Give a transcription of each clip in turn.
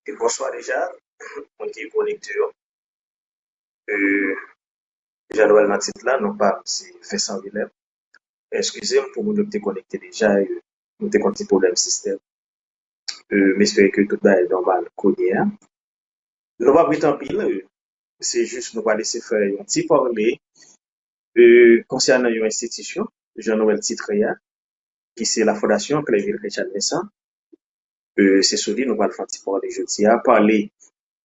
Et bonsoir déjà, on est connecté. Euh, Jean-Noël dans titre là, non pas, c'est Vincent Willem. Excusez-moi pour nous te connecter déjà, nous avons un petit problème système. Mais j'espère que tout est normal. Hein. Nous va pas en pile, c'est juste nous va laisser faire un petit parler concernant une institution, Jean-Noël titre là, qui c'est la Fondation Clairville Richard Vincent. C'est celui nous va le faire un petit parler jeudi à parler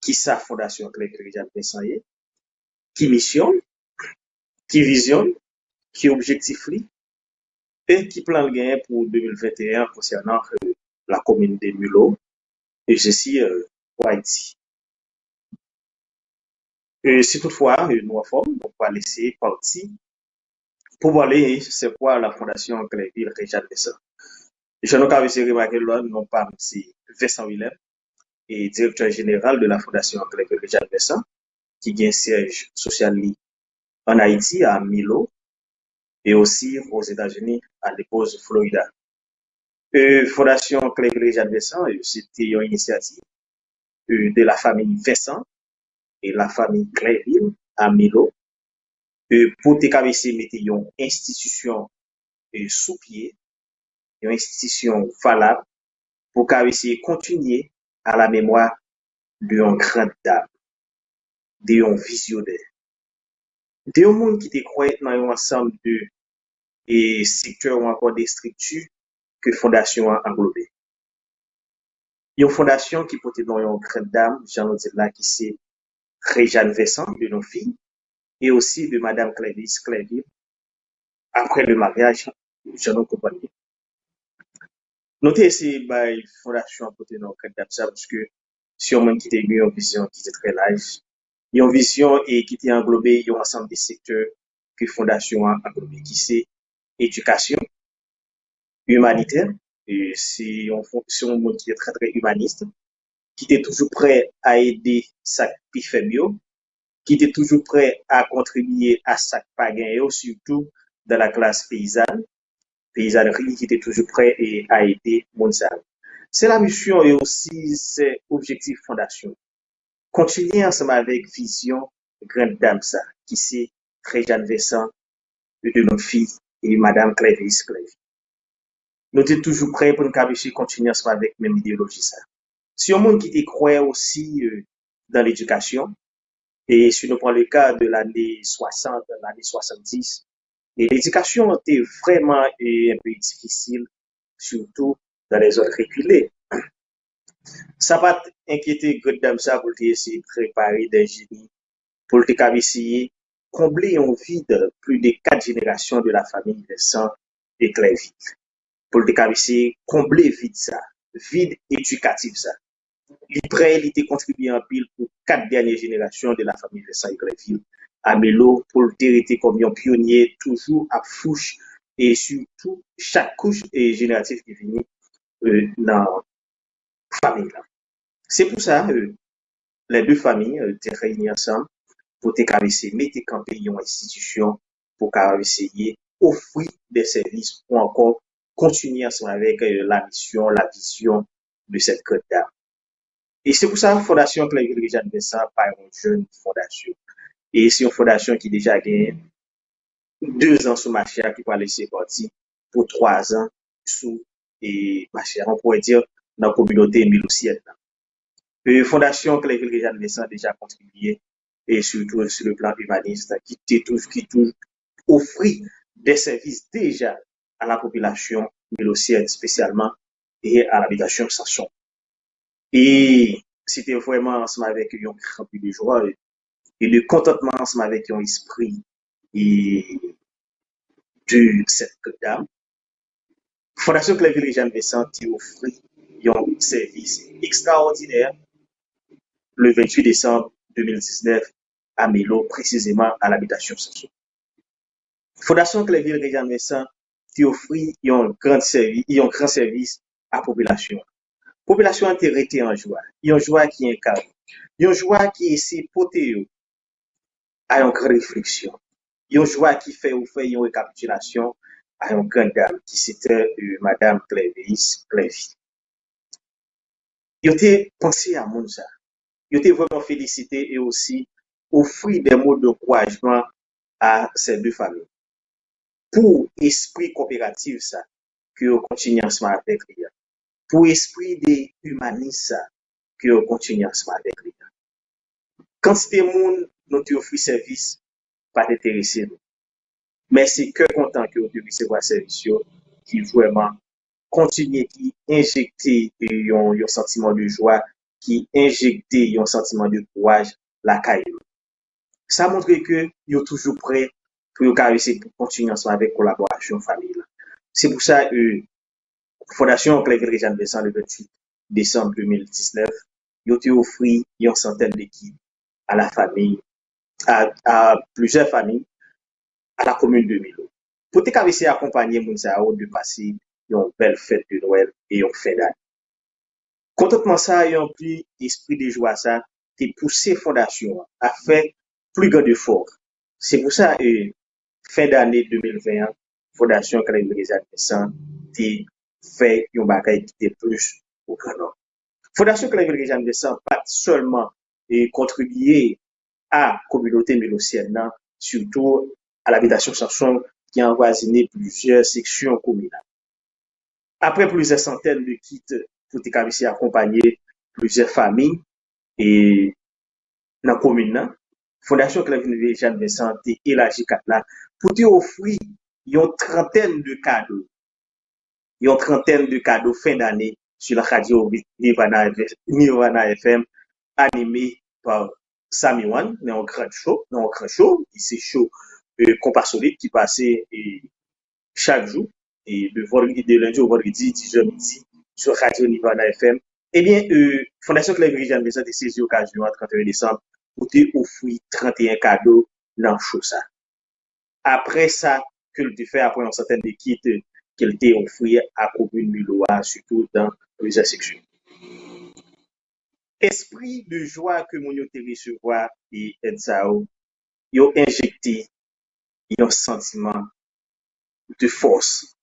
qui sa Fondation Clairville Richard Vincent est, qui mission, qui vision, qui objectif li, et qui plan le gain pour 2021 concernant la commune de Mulot, et ceci pour Haïti. Si toutefois nous en forme, on va laisser partir pour voir c'est quoi la Fondation Clairville Richard Vincent. Je n'ai pas vu remarquer là, non pas c'est Vincent Willem, et directeur général de la Fondation Clairville Richard Vincent, qui a un siège social en Haïti, à Milo, et aussi aux États-Unis, à l'épouse Florida. Fondation Clairville Richard Vincent, c'était une initiative de la famille Vincent et la famille Clairville à Milo pour te cabecer mettre une institution sous pied, une institution valable pour cabecer continuer à la mémoire d'un grand dame, d'un visionnaire, d'un monde qui te croit dans un ensemble de secteurs ou encore des structures que fondation a englobé. Une fondation qui peut être dans une grande dame, j'en dis là qui c'est Réjeanne Vincent de nos filles et aussi de Madame Clairville après le mariage, je ne comprends pas. Notez c'est by fondation pour tenir en ça parce que si on qui a eu une vision qui était très large, une vision et qui était englobée un ensemble de secteurs que fondation a englobé qui c'est éducation, humanitaire, et c'est un monde qui est très très humaniste, qui était toujours prêt à aider sa plus faible, qui était toujours prêt à contribuer à sa pagaille, surtout dans la classe paysanne paysannerie qui était toujours prêt à aider Mondial. C'est la mission et aussi c'est objectif fondation. Continuer ensemble avec vision grande dame ça, qui c'est Réjeanne Vincent de notre fille et Madame Clévis Clévis. Nous sommes toujours prêts pour nous cacher continuer ensemble avec même idéologie ça. Si on monde qui te croit aussi dans l'éducation, et si nous prenons le cas de l'année 60, l'année 70, et l'éducation était vraiment un peu difficile, surtout dans les zones reculées. Ça va inquiéter Goddam ça pour essayer de préparer des génies, pour essayer combler un vide plus de 4 générations de la famille Vincent et Clairville. Pour essayer combler vide ça, vide éducatif ça. Il prêt, il était contribué en pile pour 4 dernières générations de la famille Vincent et Clairville à Melo pour le hériter comme un pionnier toujours à fouche et surtout chaque couche et générative qui vient dans la famille là. C'est pour ça les deux familles étaient réunies ensemble pour essayer mettre camper une institution pour essayer offrir des services ou encore continuer ensemble avec la mission, la vision de cette grande dame. Et c'est pour ça que la Fondation Clairville Réjeanne Vincent par une jeune fondation. Et c'est une fondation qui déjà gagné 2 ans sous marché qui va laisser partir pour 3 ans sous et marché. On pourrait dire dans la communauté milousienne. La Fondation Clairville Réjeanne Vincent a déjà contribué et surtout sur le plan humaniste qui toujours offrir des services déjà à la population milousienne spécialement et à l'habitation Sanson. Et c'était vraiment ensemble avec un grand de joie et de contentement ensemble avec un esprit et de cette dame. Fondation Clairville Jeanne Vincent qui offre un service extraordinaire le 28 décembre 2019 à Melo, précisément à l'habitation sociale. Fondation Clairville Jeanne Vincent qui offre un grand service à la population. La population a été en joie. Il y a une joie qui incarne. Il y a une joie qui essaie de porter à une grande réflexion. Il y a une joie qui fait une récapitulation à une grande dame qui c'était Madame Clévis Clévis. Yo te pensé à moun ça. Yo te vraiment félicité et aussi offrir des mots d'encouragement à ces deux familles. Pour esprit coopératif ça, que yo continue ensemble avec lui. Pour esprit de humanisme ça, que yo continue ensemble avec lui. Quand c'était moun nous te offrir service, pas t'intéresser nous. Mais c'est que content que vous devez recevoir service qui vraiment continue qui injecter un sentiment de joie, qui injecter un sentiment de courage la caille. Ça montre que vous toujours prêt pour essayer pour continuer ensemble avec collaboration famille. C'est pour ça que Fondation Clairville Réjean Vincent le 28 décembre 2019, ils ont offert une centaine d'équipes à la famille, à plusieurs familles, à la commune de Milo. Pour te essayer accompagner Mounzao de passer une belle fête de Noël et une fin d'année. Contentement ça, il y a un plus esprit de joie ça, t'es poussé fondation à faire plus grand effort. C'est pour ça que fin d'année 2021, Fondation Clairville Réjean Vincent t'es fait un bagage qui était plus au grand. Fondation Clairville Réjean Vincent pas seulement contribuer à la communauté mélocienne, surtout à l'habitation Sanson qui a envoisiné plusieurs sections communales. Après plusieurs centaines de kits pour te accompagner plusieurs familles et dans la commune, Fondation Clairville Jean Vincent et élargi là pour te offrir une trentaine de cadeaux. Une trentaine de cadeaux fin d'année sur la radio Nirvana FM animé par Sami Wan dans un grand show, c'est show compas solide qui passait chaque jour et de lundi au vendredi 10h midi sur Radio Nirvana FM. Eh bien, Fondation Clairville Jean Vincent a saisi l'occasion à 31 décembre pour te offrir 31 cadeaux dans le show ça. Après ça, que le fait après une certaine kits qu'elle t'a offert à la commune Miloa, surtout dans plusieurs sections. Esprit de joie que mon te recevoir et Edzao, yo injecté un sentiment de force.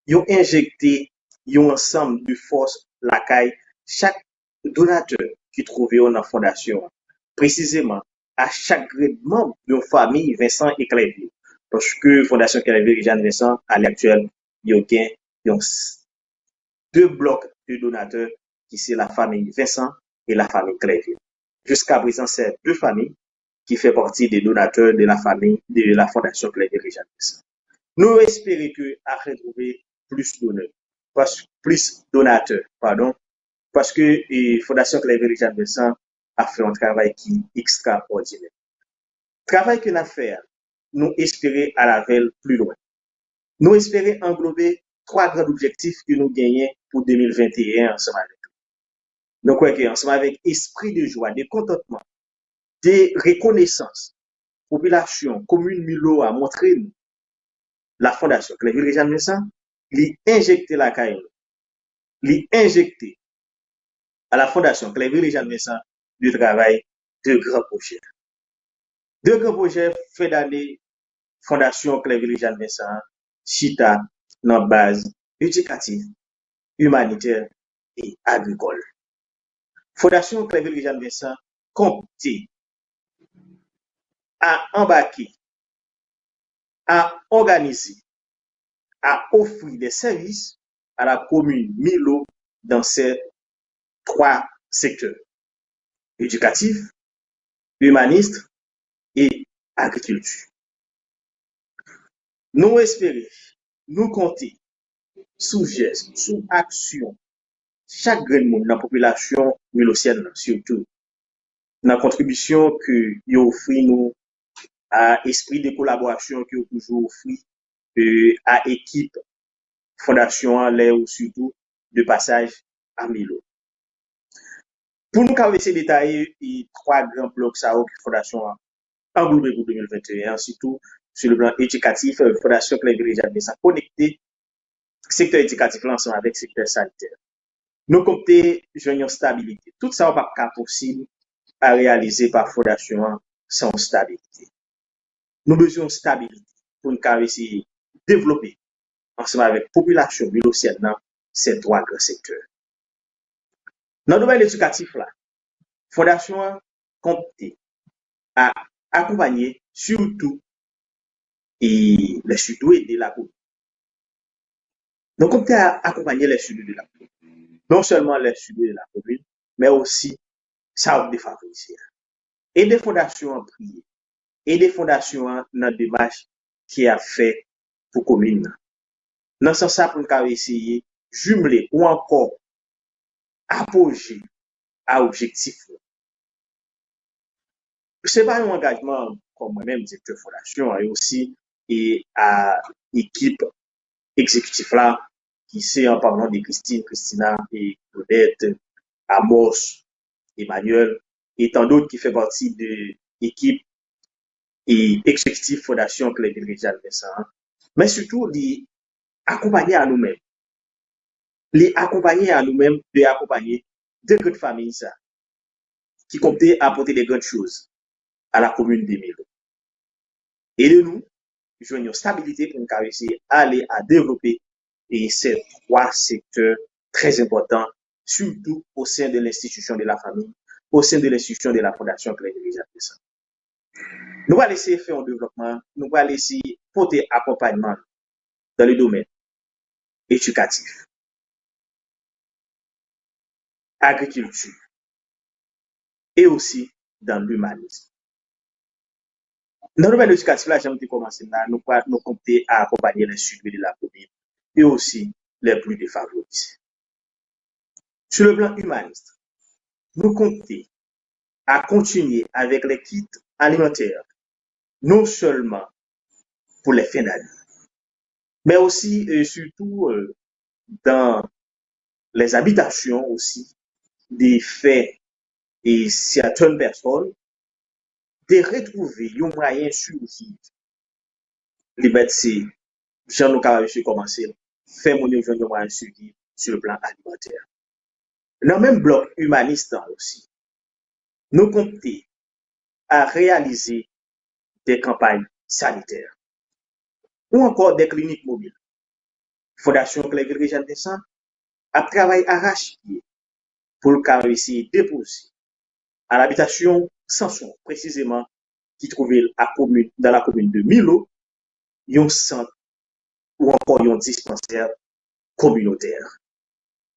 Yo injecté un ensemble de force la caille chaque donateur qui trouvait dans la fondation. Précisément, à chaque membre de la famille Vincent et Clairville. Parce que Fondation Clairville et Jean Vincent, à l'actuel, yo gain deux blocs de donateurs qui c'est la famille Vincent et la famille Clairville. Jusqu'à présent, c'est deux familles qui font partie des donateurs de la famille de la Fondation Clairville et Jean Vincent. Nous espérons que à retrouver plus donateurs, parce que Fondation Clairville et Jean Vincent a fait un travail qui est extraordinaire. Travail que nous avons fait, nous espérons à la veille plus loin. Nous espérons englober trois grands objectifs que nous gagnons pour 2021 ensemble avec nous. Donc, ensemble avec esprit de joie, de contentement, de reconnaissance, population, commune Milo a montré nous, la Fondation Clairville et Jean Vincent, lui injecté la caille, lui injecté à la Fondation Clairville et Jean Vincent du travail de grands projets. Deux grands projets fait d'année Fondation Clairville et Jean Vincent, Chita, dans base éducative, humanitaire et agricole. Fondation Clairville et Jean Vincent compte à embarquer, à organiser, à offrir des services à la commune Milo dans ces trois secteurs, éducatif, humaniste et agriculture. Nous espérons, nous compter sous geste, sous action, chaque grain de monde dans la population milocienne, surtout, dans la contribution que vous offrez nous à esprit de collaboration que vous toujours offrez à équipe Fondation en l'air ou surtout de passage à Milo. Pour nous essayer de détailler les trois grands blocs ça que Fondation a englobé pour 2021, surtout sur le plan éducatif, Fondation Clairville et Jean Vincent connecté secteur éducatif ensemble avec secteur sanitaire. Nous comptons une stabilité. Tout ça n'est pas possible à réaliser par Fondation sans stabilité. Nous avons besoin de stabilité pour nous essayer de développer ensemble avec la population milocienne dans ces trois grands secteurs. Dans le domaine éducatif, la fondation compte à accompagner surtout et les surdoués de la commune. Donc, compte à accompagner les surdoués de la commune. Non seulement les surdoués de la commune, mais aussi ça a défavorisé. Et des fondations en prière, et des fondations dans la démarche qui a fait pour la commune. Dans ce sens, pour nous essayer jumeler ou encore apogée à objectif. Ce n'est pas un engagement comme moi-même, directeur fondation, et aussi et à l'équipe exécutive là, qui c'est en parlant de Christine, Christina et Claudette, Amos, Emmanuel, et tant d'autres qui fait partie de l'équipe et exécutive fondation que les dirigeants de ça, mais surtout d'accompagner à nous-mêmes, les accompagner à nous-mêmes, de accompagner de grandes familles ça, qui comptaient apporter des grandes choses à la commune de Milo. Et de nous, jouer une stabilité pour nous réussir à aller à développer et ces trois secteurs très importants, surtout au sein de l'institution de la famille, au sein de l'institution de la fondation que les dirigeants de ça. Nous allons laisser faire un développement, nous allons laisser porter accompagnement dans le domaine éducatif, agriculture et aussi dans l'humanisme. Dans le domaine éducatif, là, j'aime commencer là, nous compter à accompagner les sujets de la commune et aussi les plus défavorisés. Sur le plan humaniste, nous comptons à continuer avec les kits alimentaires, non seulement pour les fins d'année, mais aussi et surtout dans les habitations aussi, des faits et certaines personnes de retrouver un moyen survivre. Liberté, Jean-Luc a commencé, faire mon moyen survivre sur le plan alimentaire. Dans le même bloc humaniste aussi, nous comptons à réaliser des campagnes sanitaires ou encore des cliniques mobiles. Fondation Claire Réjean Descent a travaillé arraché-pied pour le réussir déposer à l'habitation Sanson, précisément, qui trouvait dans la commune de Milo, un centre ou encore un dispensaire communautaire.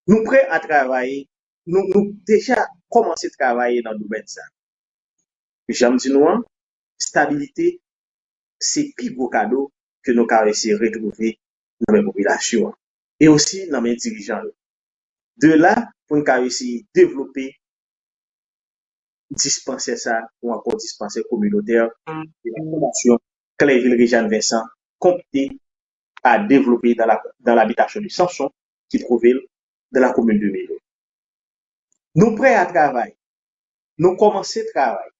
Nous prêts à travailler, nous déjà commencé à travailler dans le domaine ça. J'aime dire nous, stabilité, c'est plus gros cadeau que nous avons réussi à retrouver dans les populations et aussi dans les dirigeants. De là, pour nous réussir à développer dispenser ça ou encore dispenser communautaire de la fondation Clairville Réjean Vincent compté à développer dans l'habitation de Sanson qui trouvait dans la commune de Milo. Nous prêts à travailler, nous commençons à travailler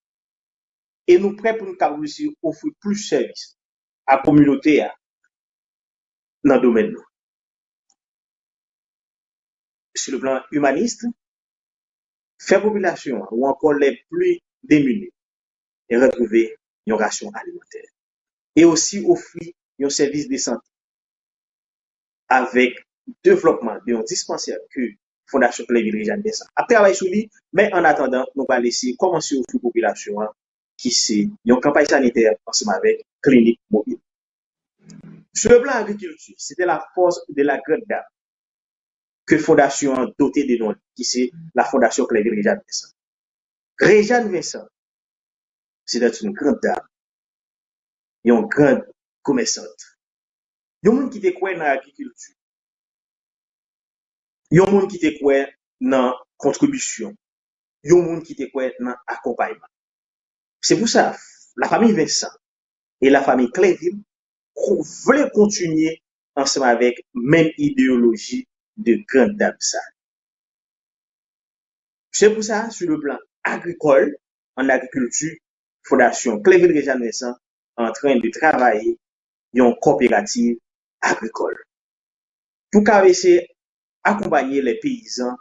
et nous prêts pour nous réussir à offrir plus de services à la communauté dans le domaine. Sur le plan humaniste, faire population ou encore les plus démunis et retrouver une ration alimentaire. Et aussi offrir un service de santé avec développement d'un dispensaire que Fondation Clairville Réjean Vincent a travaillé sur lui, mais en attendant, nous allons laisser commencer à offrir la population qui c'est une campagne sanitaire ensemble avec clinique mobile. Sur le plan agriculture, c'était la force de la grande dame que Fondation a doté de nom, qui c'est la Fondation Clairville Réjean Vincent. Réjean Vincent, c'est une grande dame, une grande commerçante. Il y a des gens qui te croient dans l'agriculture. Il y a des gens qui te croient dans la contribution. Il y a des gens qui te croient dans l'accompagnement. C'est pour ça, la famille Vincent et la famille Clairville veulent continuer ensemble avec la même idéologie de grande dame. C'est pour ça, sur le plan agricole, en agriculture, Fondation Clairville Réjean Vincent est en train de travailler dans une coopérative agricole. Pour essayer accompagner les paysans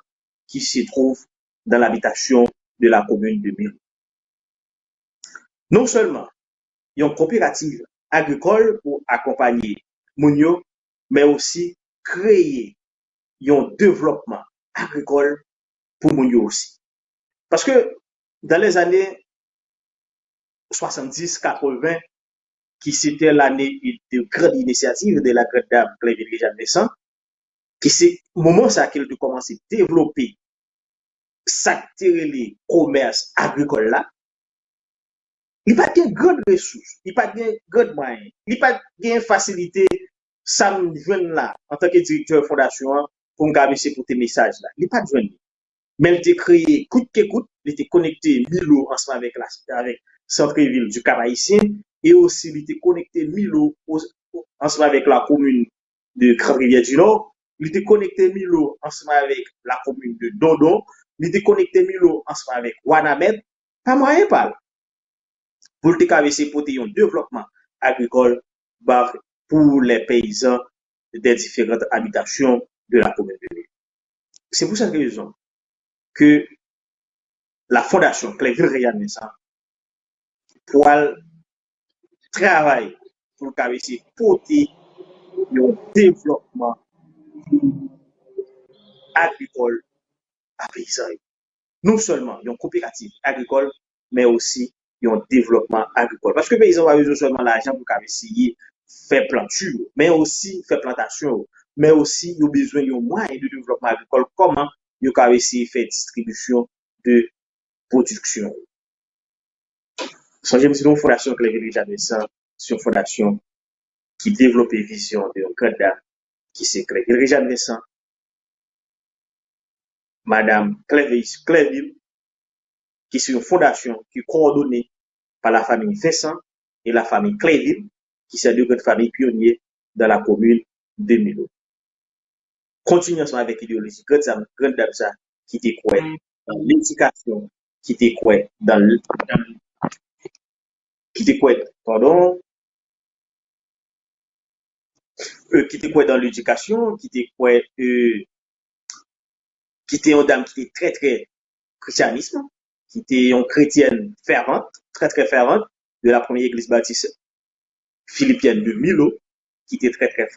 qui se trouvent dans l'habitation de la commune de Milo. Non seulement, il y a une coopérative agricole pour accompagner Mounio, mais aussi créer un développement agricole pour moun yo aussi. Parce que dans les années 70-80, qui c'était l'année de grande initiative de la grande dame Claire Jeanne Vincent, qui c'est moment ça qu'elle a commencé à développer les commerce agricole là, il n'y a pas de grandes ressources, il n'y a pas de grandes moyens, il n'y a pas de facilité, ça me vient là, en tant que directeur de fondation, pour me garder pour tes messages là. Il n'y a pas de joindre. Mais il était créé, coûte que coûte, il était connecté Milo ensemble avec centre-ville du Cap-Haïtien, et aussi il était connecté Milo ensemble avec la commune de Grand-Rivière du Nord, il était connecté Milo ensemble avec la commune de Dodon, il était connecté Milo ensemble avec Wanamed, pas moyen pas. Pour le KVC pour un développement agricole pour les paysans des différentes habitations de la commune de l'île. C'est pour cette raison que la fondation Claire-Ville Vincent pour travailler pour le KVC pour un développement agricole à paysans. Non seulement une coopérative agricole, mais aussi un développement agricole. Parce que les paysans ont besoin seulement l'argent pour essayer faire planture, mais aussi faire plantation, mais aussi ils ont besoin d'un moyen de développement agricole. Comment ils ont essayer de faire distribution de production. Songez-moi si une fondation que les gens c'est une fondation qui développe une vision de un candidat qui c'est Claire Jeanne Vincent, Madame Clairville, qui est une fondation qui est coordonnée par la famille Vincent et la famille Clairville, qui sont deux grandes familles pionnières dans la commune de Milo. Continuons avec l'idéologie grande dame ça, qui était quoi dans l'éducation, qui était quoi dans qui était quoi, pardon, qui était quoi dans l'éducation, qui était quoi, qui était une dame qui était très très christianisme, qui était une chrétienne fervente, très très fervente, de la première église baptiste philippienne de Milo, qui était très très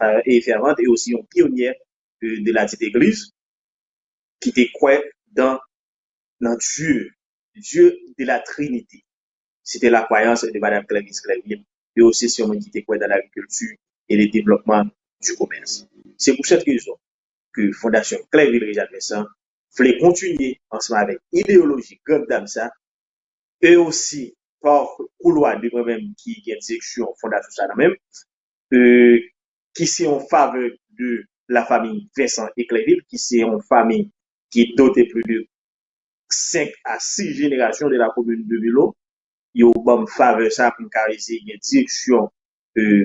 fervente, et aussi une pionnière de la petite église, qui était quoi dans Dieu, Dieu de la Trinité. C'était la croyance de Madame Clévis Clairville, et aussi sur qui était quoi dans l'agriculture et le développement du commerce. C'est pour cette raison que Fondation Clairville Jeanne Vincent voulait continuer ensemble avec idéologie grande dame ça, et aussi par couloir de moi-même qui est direction Fondation ça même, qui c'est en faveur de la famille Vincent et Clairville, qui c'est une famille qui est dotée plus de 5 à 6 générations de la commune de Milo. Yo bon faveur ça pour carrément une direction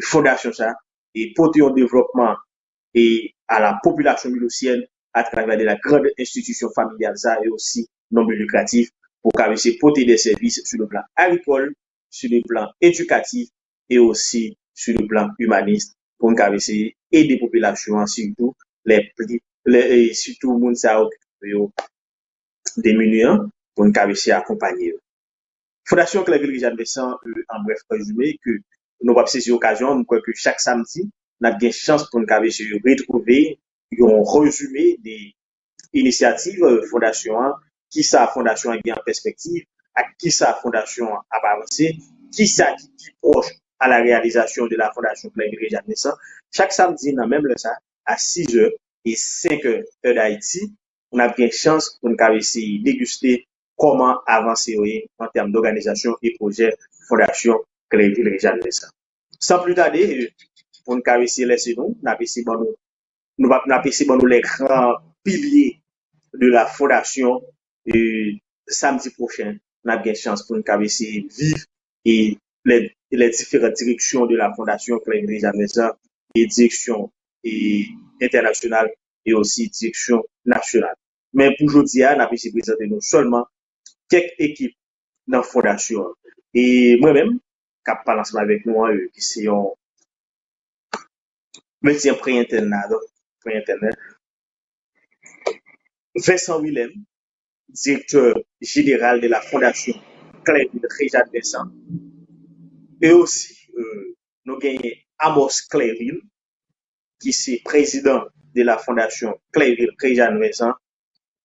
fondation ça et porter un développement et à la population milosienne à travers de la grande institution familiale ça et aussi non lucratif pour carrément porter des services sur le plan agricole, sur le plan éducatif et aussi sur le plan humaniste pour carrément aider les populations surtout les surtout moun ça démunis pour carrément accompagner. Fondation Clairville Jeanne Vincent, en bref résumé, que nous avons saisi l'occasion, que chaque samedi, nous avons une chance pour nous retrouver un résumé des initiatives Fondation, qui sa Fondation a bien en perspective, à qui sa Fondation a avancé, qui ça qui proche à la réalisation de la Fondation Clairville Jeanne Vincent. Chaque samedi, nous même le ça, à 6h et 5h heure d'Haïti, on a bien chance pour nous déguster comment avancer en termes d'organisation et projet Fondation Clairville Jeanne Vincent. Sans plus tarder, pour nous laisser nous les grands piliers de la Fondation samedi prochain. On a bien chance pour nous vivre et les différentes directions de la Fondation Clairville Jeanne Vincent et direction internationale et aussi direction nationale. Mais pour aujourd'hui, on a présenter nous seulement quelques équipes dans la fondation. Et moi-même, qui parle ensemble avec nous, qui c'est un médecin pré-internet, Vincent Willem, directeur général de la fondation Clairville Jeanne Vincent. Et aussi, nous avons Amos Clairville, qui est président de la fondation Clairville Jeanne Vincent.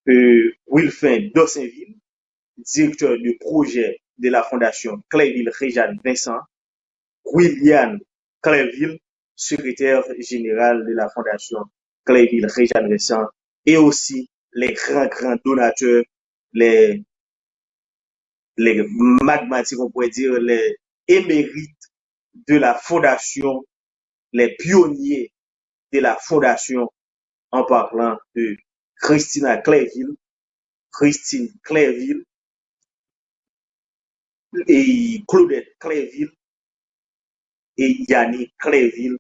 Wilfin Dossainville, directeur de projet de la Fondation Clairville-Réjeanne Vincent, William Clairville, secrétaire général de la Fondation Clairville-Réjeanne Vincent, et aussi les grands donateurs, les, les magmatiques, on pourrait dire, les émérites de la Fondation, les pionniers de la Fondation, en parlant de Christine Clairville et Claudette Clairville et Yannick Clairville,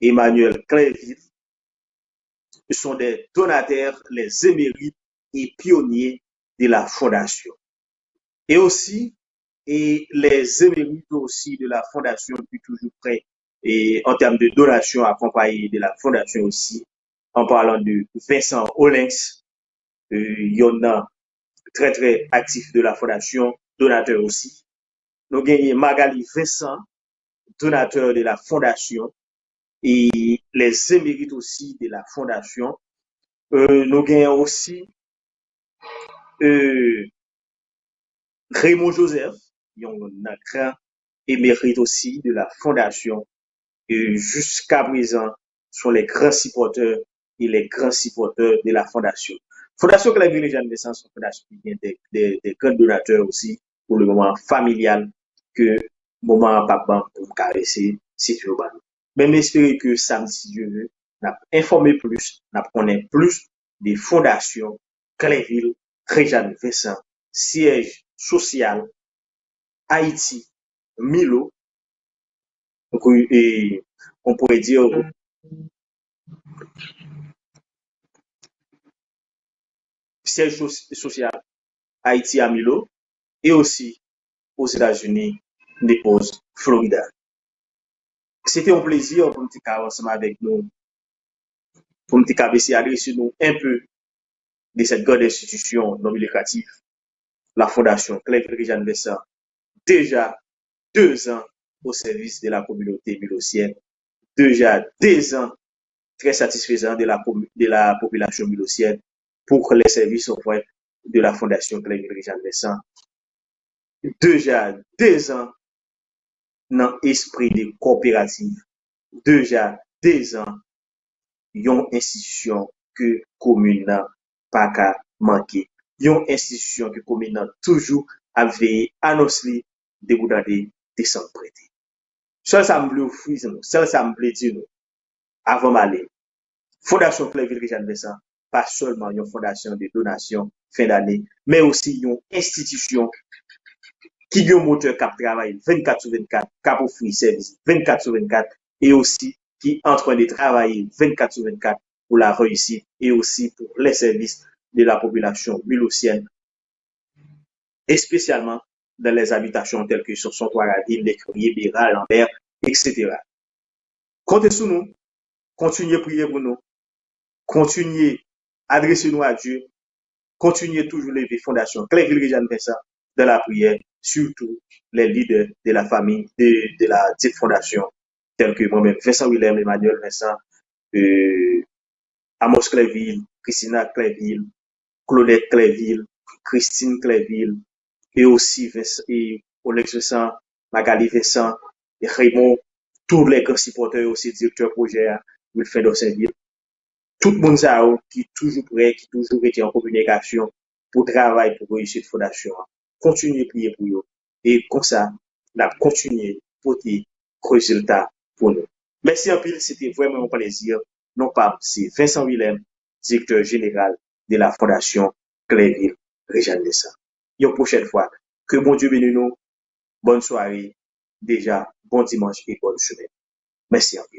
Emmanuel Clairville, sont des donataires, les émérites et pionniers de la Fondation. Et aussi, et les émérites aussi de la Fondation, puis toujours prêts, et en termes de donation accompagnée de la Fondation aussi, en parlant de Vincent Olinx, il y en a très actif de la Fondation, donateur aussi. Nous gagnons Magali Vincent, donateur de la Fondation, et les émérites aussi de la Fondation. Nous gagnons aussi Raymond Joseph, un grand émérite aussi de la Fondation. Et jusqu'à présent, sont les grands supporters et les grands supporters de la Fondation. Fondation Clairville Réjeanne Vincent, c'est une fondation qui vient des grands donateurs aussi pour le moment familial que moment papa pour caresser si tu veux. Même espérer que samedi, si Dieu veut, n'a informé plus, n'a connaît plus des fondations Clairville Réjeanne Vincent, siège social Haïti, Milo, et on pourrait dire siège social Haïti à Milo et aussi aux États-Unis, dépose Florida. C'était un plaisir pour nous ensemble avec nous, pour nous adresser nous un peu de cette grande institution non lucrative, la Fondation Clairville Réjeanne Vincent, déjà 2 ans au service de la communauté milotienne, déjà 2 ans très satisfaisants de la population milotienne pour les services auprès de la Fondation Clairville Réjeanne Vincent. Déjà 2 ans dans l'esprit de coopérative, déjà 2 ans, yon institution que commune n'a pas qu'à manquer. Yon institution que commune n'a toujours à veiller à nos lits de vous donner des sans prêter. Seul ça me bleu offrir nous, seul ça me bleu dire nous, avant m'aller. Fondation Clairville Réjeanne Vincent, pas seulement une fondation de donation fin d'année, mais aussi une institution qui a un moteur qui travaille 24/24, qui offre service 24/24, et aussi qui est en train de travailler 24/24 pour la réussite et aussi pour les services de la population mulhoosienne, et spécialement dans les habitations telles que sur Sontoiradine, Les Criers, Béral, Lambert, etc. Comptez sur nous, continuez à prier pour nous, continuez à adresser nous à Dieu, continuez toujours lever Fondation Clairville Réjeanne Vincent dans la prière, surtout les leaders de la famille, de la petite fondation, tels que moi-même, Vincent Willem, Emmanuel Vincent, Amos Clairville, Christina Clairville, Claudette Clairville, Christine Clairville, et aussi et Olex Vincent, Magali Vincent, et Raymond, tous les grands supporters aussi, directeur projet, Wilfred Dossainville. Tout le monde ça qui est toujours prêt, qui toujours été en communication pour travailler pour réussir la fondation. Continuez à prier pour eux. Et comme ça, on a continué pour des résultats pour nous. Merci un peu, c'était vraiment un plaisir. Non pas, c'est Vincent Willem, directeur général de la Fondation Clairville Réjeanne Vincent. Et une prochaine fois, que bon Dieu bénisse nous. Bonne soirée, déjà, bon dimanche et bonne semaine. Merci un peu.